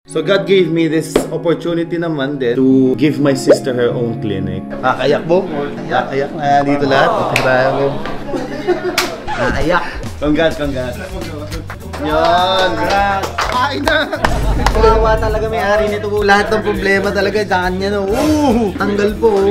So God gave me this opportunity naman din to give my sister her own clinic. Kakayak mo? Kakayak na dito lahat. Okay tayo. Kakayak. Congrats. Yan. Kain na. Kawawa talaga may-ari nito. Lahat ng problema talaga sa kanya, no? Tanggal po.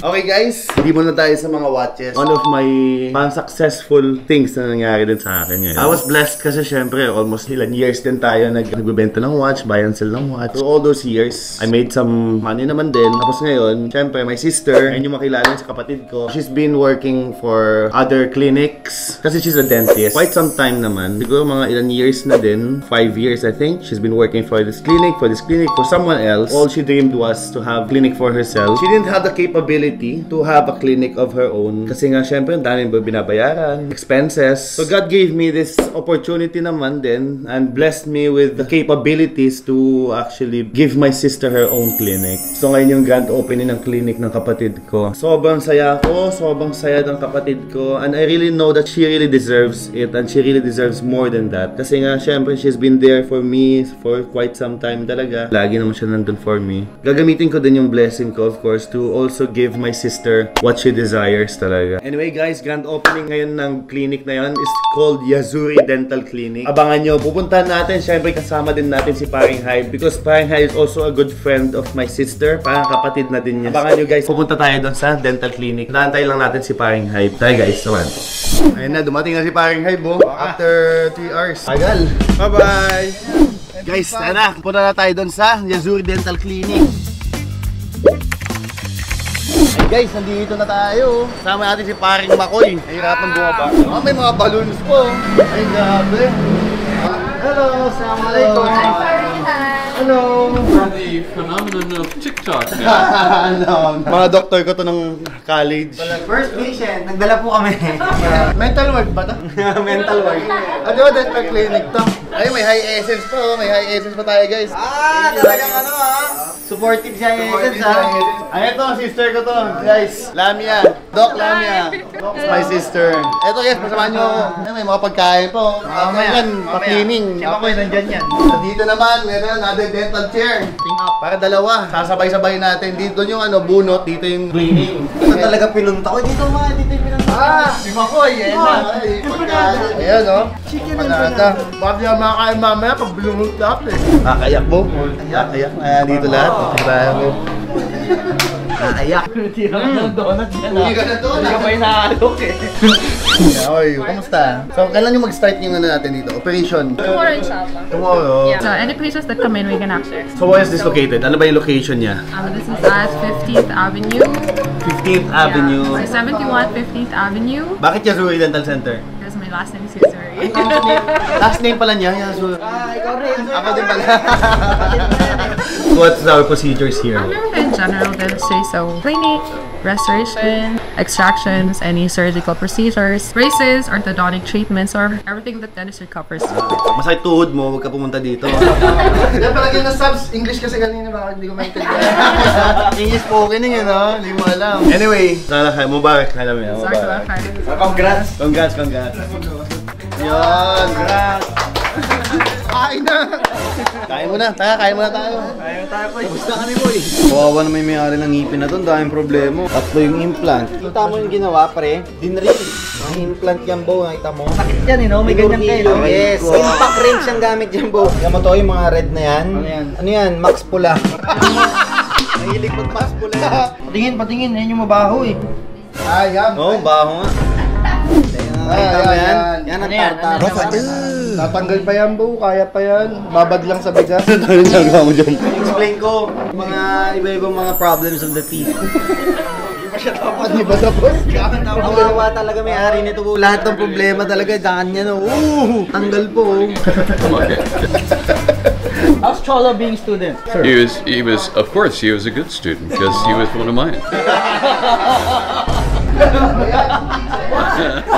Okay guys, hindi muna tayo sa mga watches. One of my successful things na nangyari din sa akin ngayon. I was blessed kasi syempre almost ilan years din tayo nagbebenta ng watch, buy and sell ng watch. So all those years, I made some money naman din. Tapos ngayon, syempre my sister, ayun yung makilala sa kapatid ko. She's been working for other clinics kasi she's a dentist. Quite some time naman. Siguro mga ilan years na din, 5 years I think. She's been working for this clinic, for someone else. All she dreamed was to have clinic for herself. She didn't have the capability to have a clinic of her own. Kasi nga, syempre, ang daming binabayaran, expenses. So, God gave me this opportunity naman din and blessed me with the capabilities to actually give my sister her own clinic. So, ngayon yung grand opening ng clinic ng kapatid ko. Sobrang saya ko, sobrang saya ng kapatid ko. And I really know that she really deserves it and she really deserves more than that. Kasi nga, syempre, she's been there for me for quite some time talaga. Lagi naman siya nandun for me. Gagamitin ko din yung blessing ko, of course, to also give my sister what she desires talaga. Anyway guys, grand opening ngayon ng clinic na yun is called Yazuri Dental Clinic. Abangan nyo, pupuntahan natin, syempre kasama din natin si Paring Hype because Paring Hype is also a good friend of my sister. Parang kapatid na din niya. Abangan nyo guys, pupunta tayo doon sa dental clinic. Naantay lang natin si Paring Hype. Tayo guys, naman. Ayun na, dumating na si Paring Hype after 3 hours. Tagal. Bye-bye! Guys, tara, punta na tayo doon sa Yazuri Dental Clinic. Guys, nandito na tayo. Kasama natin si Paring Makoy. Nahirapan bumaba. May mga balloons po. Ay, grabe. Hello, assalamualaikum. Hello. The phenomenon of TikTok. Mga doktor ko to ng college. First patient, nagdala po kami. Mental ward ba to? Mental ward. Ano ba dental clinic to? Ay, may high essence pa. May high essence pa tayo guys. Talagang ano supportive siya yung essence Ay, ito, sister ko to. Guys, Lamia. Doc Lamia. It's my sister. Ito guys, masama nyo. May mga pagkain po. Yan, pa-cleaning. Ako yun, nandyan yan. Dito naman, meron another dental chair. Para dalawa. Sasabay-sabay natin. Dito yung bunot, dito yung cleaning. Ito talaga pinunta ko. Dito yung pinunta. Si Makoy, ayan na. Ayan, no? Chicken and banana. Bakit yung makakain mamaya pag bulungot lahat Kakayak mo? Kakayak. Dito lahat. Okay tayo. Kakayak. Hindi ka ng donut yan. Hindi ka na donut. Hindi ka pa inaalok Oy, kamusta? So, kailan yung mag-start yung natin dito? Operation? Tomorrow, inshallah. Tomorrow? Yeah. So, any places that come in, we can actually explore. So, where is this located? Ano ba yung location niya? This is at 15th Avenue. 15th Avenue. Yeah. So, 71 15th Avenue. Bakit Yazuri Dental Center? Because my last name is Yazuri. Last name pala niya, Yazuri. Ikaw rin. Ako din pala. What's our procedures here? In general, dentistry, so cleaning, restoration, extractions, any surgical procedures, braces, orthodontic treatments, or everything that dentistry covers. Masakit tuhod mo, huwag ka pumunta dito. Yan palagi na subs, English kasi kanina baka hindi ko maintindihan. English spoken yun, no? Hindi mo alam. Anyway, Mubarak, alam mo yan. Congrats. Congrats. Yan, congrats. Kain na! Kain muna tayo. Ayaw tayo po. Gusto kami boy. Kawawa na may may-ari ng ngipin na doon, daming problema. Tatlo yung implant. Kita mo yung ginawa, pre? Dinril. Ang implant yan, Bo, nakita mo? Sakit yan, no? May ganyan kayo. Yes. Impact ring siyang gamit yan, Bo. Kaya mo to, yung mga red na yan. Ano yan? Max Pula. Mahilig pag Max Pula. Patingin. Yan yung mabaho eh. Yan. Oo, baho nga. Nakita mo yan? Yan ang tartar. Tatanggal pa yan, Bo. Kaya pa yan. Babad lang sa bigas. Ano yung nagawa mo dyan? Explain ko mga iba-ibang mga problems of the teeth. Hindi ba tapos? Kawawa talaga may-ari nito. Lahat ng problema talaga sa kanya, no? Tanggal po. How's Cholo being student? He was, of course, he was a good student because he was one of mine.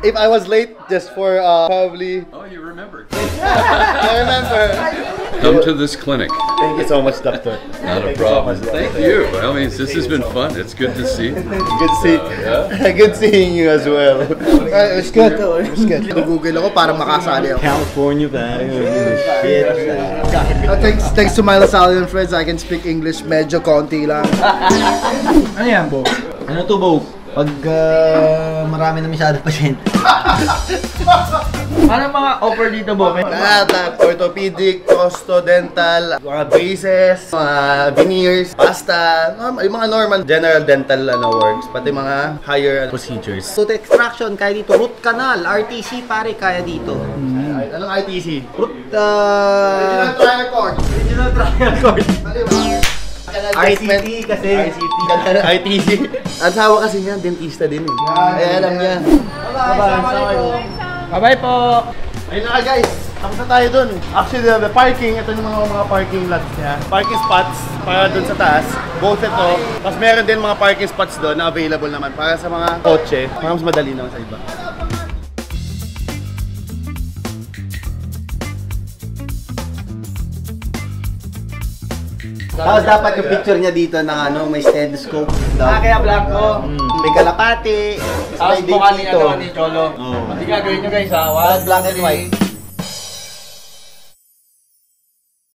If I was late just for probably... Oh, you remembered. I remember. Come to this clinic. Thank you so much, Doctor. Not a problem. Thank you. I mean, this has been fun. It's good to see. Good seeing you as well. It's good. It's good. Google ako para makasali ako. California ba? Shit. Thanks to my Lasallian friends, I can speak English medyo konti lang. Ano yan, Bo? Ano to, Bo? Pag marami na masyado pasyente. Ano mga offer dito, Bo? Lahat, orthopedic, prosto, dental, mga braces, mga veneers, pasta, yung mga normal general dental works, pati mga higher procedures. Tooth extraction, kaya dito. Root canal, RTC pare, kaya dito. Anong ITC? Root, Original trial cord. Original trial cord. ICT kasi. ITC. Ang sawa kasi niya, dentista din eh. Ay, alam niya. Bye-bye po. Ayun na guys, tapos na tayo dun. Actually, the parking, ito yung mga parking lots niya. Parking spots para dun sa taas. Both ito. Tapos meron din mga parking spots doon na available naman para sa mga kotse. Para mas madali naman sa iba. Tapos dapat yung picture niya dito ng may stethoscope. Kaya blanco. May kalapati. Tapos May mukha ni dito. Cholo. Hindi gagawin nyo guys ha. Black and white.